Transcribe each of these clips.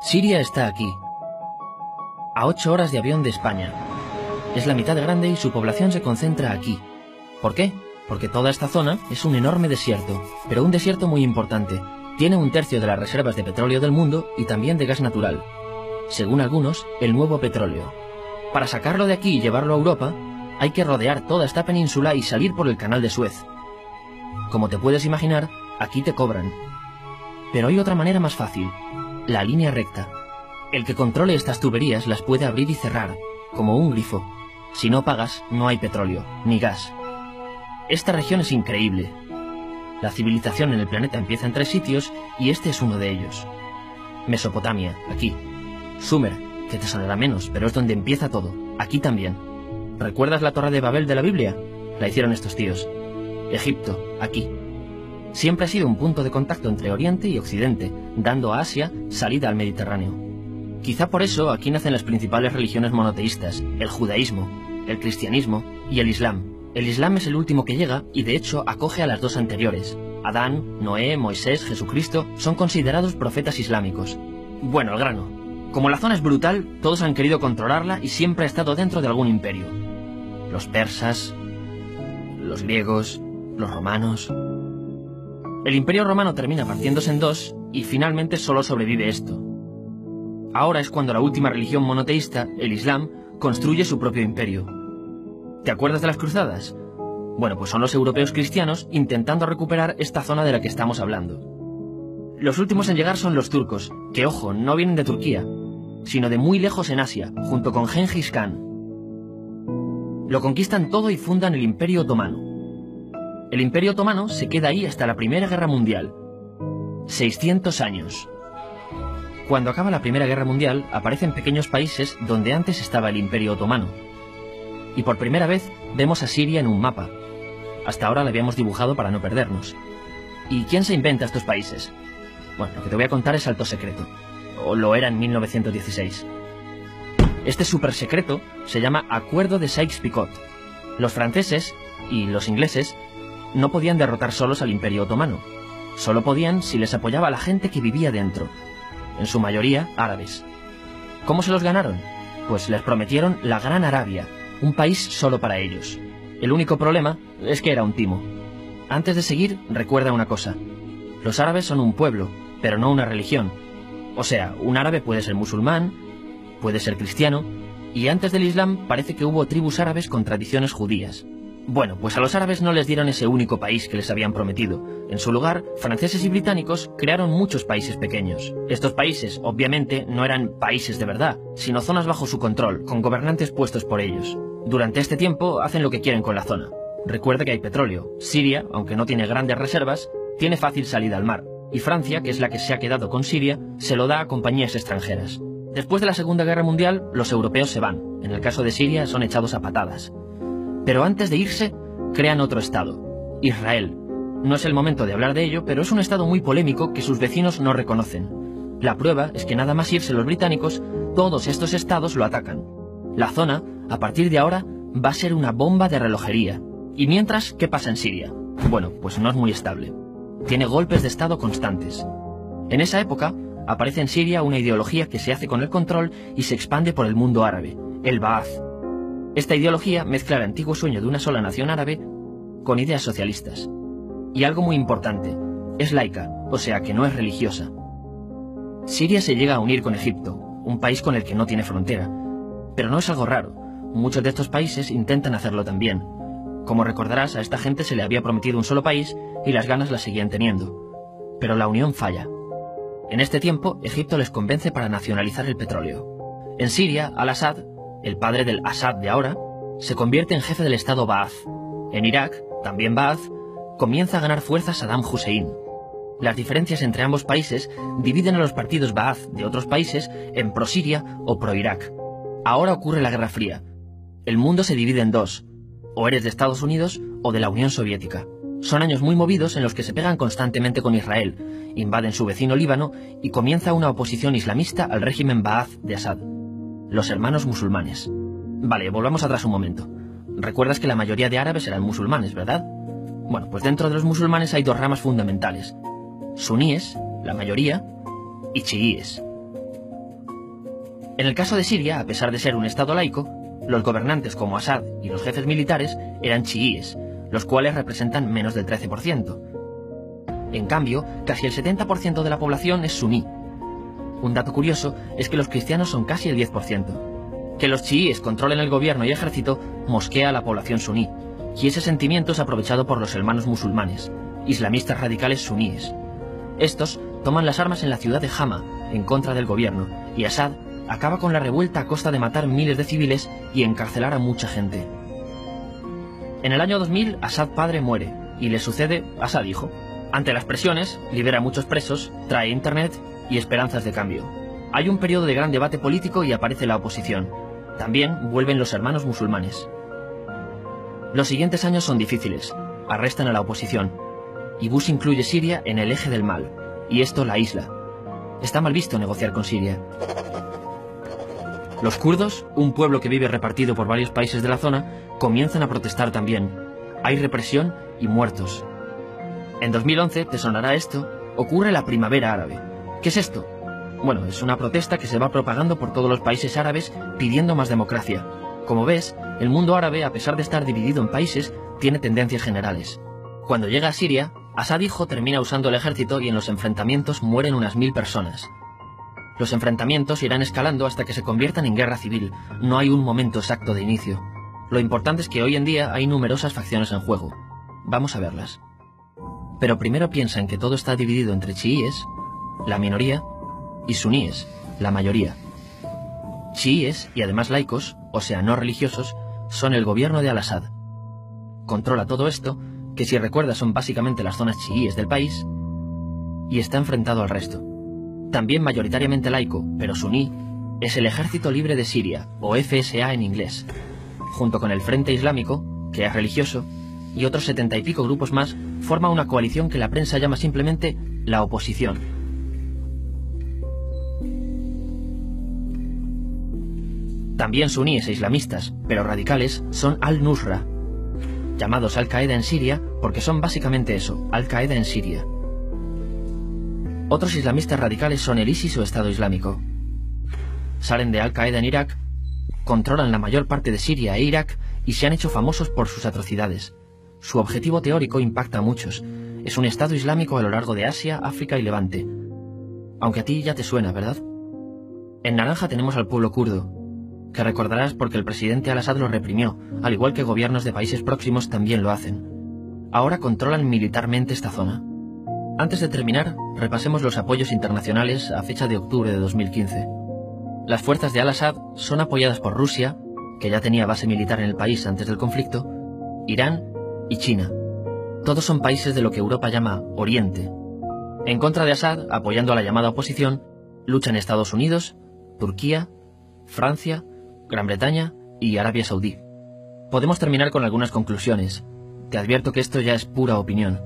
Siria está aquí, a 8 horas de avión de España. Es la mitad grande y su población se concentra aquí. ¿Por qué? Porque toda esta zona es un enorme desierto, pero un desierto muy importante. Tiene 1/3 de las reservas de petróleo del mundo y también de gas natural. Según algunos, el nuevo petróleo. Para sacarlo de aquí y llevarlo a Europa, hay que rodear toda esta península y salir por el canal de Suez. Como te puedes imaginar, aquí te cobran. Pero hay otra manera más fácil, la línea recta. El que controle estas tuberías las puede abrir y cerrar, como un grifo. Si no pagas, no hay petróleo, ni gas. Esta región es increíble. La civilización en el planeta empieza en 3 sitios y este es uno de ellos. Mesopotamia, aquí. Sumer, que te sonará menos, pero es donde empieza todo, aquí también. ¿Recuerdas la Torre de Babel de la Biblia? La hicieron estos tíos. Egipto, aquí. Siempre ha sido un punto de contacto entre Oriente y Occidente, dando a Asia salida al Mediterráneo. Quizá por eso aquí nacen las principales religiones monoteístas, el judaísmo, el cristianismo y el islam. El islam es el último que llega y de hecho acoge a las 2 anteriores. Adán, Noé, Moisés, Jesucristo son considerados profetas islámicos. Bueno, al grano. Como la zona es brutal, todos han querido controlarla y siempre ha estado dentro de algún imperio. Los persas, los griegos, los romanos. El imperio romano termina partiéndose en 2 y finalmente solo sobrevive esto. Ahora es cuando la última religión monoteísta, el Islam, construye su propio imperio. ¿Te acuerdas de las cruzadas? Bueno, pues son los europeos cristianos intentando recuperar esta zona de la que estamos hablando. Los últimos en llegar son los turcos, que ojo, no vienen de Turquía, sino de muy lejos en Asia, junto con Gengis Khan. Lo conquistan todo y fundan el Imperio Otomano. El Imperio Otomano se queda ahí hasta la Primera Guerra Mundial. 600 años. Cuando acaba la Primera Guerra Mundial, aparecen pequeños países donde antes estaba el Imperio Otomano. Y por primera vez vemos a Siria en un mapa. Hasta ahora la habíamos dibujado para no perdernos. ¿Y quién se inventa estos países? Bueno, lo que te voy a contar es alto secreto. O lo era en 1916. Este súper secreto se llama Acuerdo de Sykes-Picot. Los franceses y los ingleses no podían derrotar solos al Imperio Otomano. Solo podían si les apoyaba la gente que vivía dentro. En su mayoría árabes. ¿Cómo se los ganaron? Pues les prometieron la Gran Arabia, un país solo para ellos. El único problema es que era un timo. Antes de seguir, recuerda una cosa. Los árabes son un pueblo, pero no una religión. O sea, un árabe puede ser musulmán, puede ser cristiano, y antes del Islam parece que hubo tribus árabes con tradiciones judías. Bueno, pues a los árabes no les dieron ese único país que les habían prometido. En su lugar, franceses y británicos crearon muchos países pequeños. Estos países, obviamente, no eran países de verdad, sino zonas bajo su control, con gobernantes puestos por ellos. Durante este tiempo hacen lo que quieren con la zona. Recuerda que hay petróleo. Siria, aunque no tiene grandes reservas, tiene fácil salida al mar. Y Francia, que es la que se ha quedado con Siria, se lo da a compañías extranjeras. Después de la Segunda Guerra Mundial, los europeos se van. En el caso de Siria, son echados a patadas. Pero antes de irse, crean otro estado, Israel. No es el momento de hablar de ello, pero es un estado muy polémico que sus vecinos no reconocen. La prueba es que nada más irse los británicos, todos estos estados lo atacan. La zona, a partir de ahora, va a ser una bomba de relojería. Y mientras, ¿qué pasa en Siria? Bueno, pues no es muy estable. Tiene golpes de estado constantes. En esa época, aparece en Siria una ideología que se hace con el control y se expande por el mundo árabe, el Ba'ath. Esta ideología mezcla el antiguo sueño de una sola nación árabe con ideas socialistas. Y algo muy importante, es laica, o sea que no es religiosa. Siria se llega a unir con Egipto, un país con el que no tiene frontera. Pero no es algo raro, muchos de estos países intentan hacerlo también. Como recordarás, a esta gente se le había prometido un solo país y las ganas las seguían teniendo. Pero la unión falla. En este tiempo, Egipto les convence para nacionalizar el petróleo. En Siria, Al-Assad, el padre del Assad de ahora, se convierte en jefe del estado Ba'ath. En Irak, también Ba'ath, comienza a ganar fuerza Saddam Hussein. Las diferencias entre ambos países dividen a los partidos Ba'ath de otros países en pro-Siria o pro-Irak. Ahora ocurre la Guerra Fría. El mundo se divide en 2. O eres de Estados Unidos o de la Unión Soviética. Son años muy movidos en los que se pegan constantemente con Israel, invaden su vecino Líbano y comienza una oposición islamista al régimen Ba'ath de Assad. Los hermanos musulmanes. Vale, volvamos atrás un momento. Recuerdas que la mayoría de árabes eran musulmanes, ¿verdad? Bueno, pues dentro de los musulmanes hay 2 ramas fundamentales. Suníes, la mayoría, y chiíes. En el caso de Siria, a pesar de ser un estado laico, los gobernantes como Assad y los jefes militares eran chiíes, los cuales representan menos del 13%. En cambio, casi el 70% de la población es suní. Un dato curioso es que los cristianos son casi el 10%. Que los chiíes controlen el gobierno y ejército mosquea a la población suní, y ese sentimiento es aprovechado por los hermanos musulmanes, islamistas radicales suníes. Estos toman las armas en la ciudad de Hama, en contra del gobierno, y Assad acaba con la revuelta a costa de matar miles de civiles y encarcelar a mucha gente. En el año 2000, Assad padre muere, y le sucede Assad hijo. Ante las presiones, libera a muchos presos, trae internet y esperanzas de cambio. Hay un periodo de gran debate político y aparece la oposición. También vuelven los hermanos musulmanes. Los siguientes años son difíciles. Arrestan a la oposición. Y Bush incluye Siria en el eje del mal, y esto la aísla. Está mal visto negociar con Siria. Los kurdos, un pueblo que vive repartido por varios países de la zona, comienzan a protestar también. Hay represión y muertos. En 2011, te sonará esto, ocurre la Primavera Árabe. ¿Qué es esto? Bueno, es una protesta que se va propagando por todos los países árabes pidiendo más democracia. Como ves, el mundo árabe, a pesar de estar dividido en países, tiene tendencias generales. Cuando llega a Siria, Assad hijo termina usando el ejército y en los enfrentamientos mueren unas 1000 personas. Los enfrentamientos irán escalando hasta que se conviertan en guerra civil. No hay un momento exacto de inicio. Lo importante es que hoy en día hay numerosas facciones en juego. Vamos a verlas. Pero primero piensa en que todo está dividido entre chiíes, la minoría, y suníes, la mayoría. Chiíes, y además laicos, o sea, no religiosos, son el gobierno de Al-Assad. Controla todo esto, que si recuerdas son básicamente las zonas chiíes del país, y está enfrentado al resto. También mayoritariamente laico, pero suní, es el Ejército Libre de Siria, o FSA en inglés, junto con el Frente Islámico, que es religioso, y otros 70 y pico grupos más, forma una coalición que la prensa llama simplemente la oposición. También suníes e islamistas, pero radicales, son Al-Nusra, llamados Al-Qaeda en Siria porque son básicamente eso, Al-Qaeda en Siria. Otros islamistas radicales son el ISIS o Estado Islámico. Salen de Al-Qaeda en Irak, controlan la mayor parte de Siria e Irak y se han hecho famosos por sus atrocidades. Su objetivo teórico impacta a muchos. Es un Estado Islámico a lo largo de Asia, África y Levante. Aunque a ti ya te suena, ¿verdad? En naranja tenemos al pueblo kurdo, que recordarás porque el presidente Al-Assad lo reprimió, al igual que gobiernos de países próximos también lo hacen. Ahora controlan militarmente esta zona. Antes de terminar, repasemos los apoyos internacionales a fecha de octubre de 2015. Las fuerzas de Al-Assad son apoyadas por Rusia, que ya tenía base militar en el país antes del conflicto, Irán y China. Todos son países de lo que Europa llama Oriente. En contra de Assad, apoyando a la llamada oposición, luchan Estados Unidos, Turquía, Francia, Gran Bretaña y Arabia Saudí. Podemos terminar con algunas conclusiones. Te advierto que esto ya es pura opinión.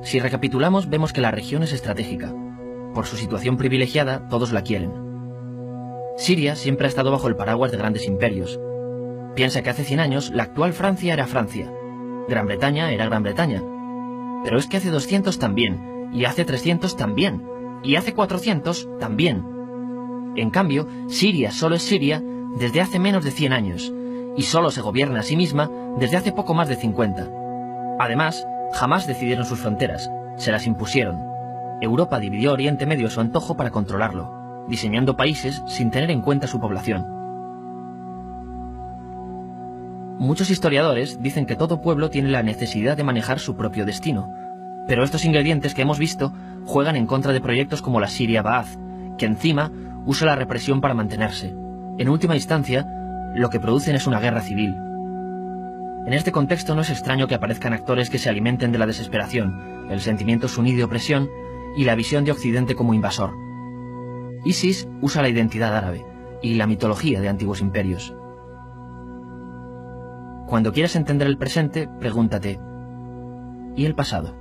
Si recapitulamos, vemos que la región es estratégica. Por su situación privilegiada, todos la quieren. Siria siempre ha estado bajo el paraguas de grandes imperios. Piensa que hace 100 años la actual Francia era Francia. Gran Bretaña era Gran Bretaña. Pero es que hace 200 también, y hace 300 también, y hace 400 también. En cambio, Siria solo es Siria desde hace menos de 100 años, y solo se gobierna a sí misma desde hace poco más de 50. Además, jamás decidieron sus fronteras, se las impusieron. Europa dividió Oriente Medio a su antojo para controlarlo, diseñando países sin tener en cuenta su población. Muchos historiadores dicen que todo pueblo tiene la necesidad de manejar su propio destino, pero estos ingredientes que hemos visto juegan en contra de proyectos como la Siria Ba'ath, que encima usa la represión para mantenerse. En última instancia, lo que producen es una guerra civil. En este contexto no es extraño que aparezcan actores que se alimenten de la desesperación, el sentimiento suní de opresión y la visión de Occidente como invasor. ISIS usa la identidad árabe y la mitología de antiguos imperios. Cuando quieras entender el presente, pregúntate, ¿y el pasado?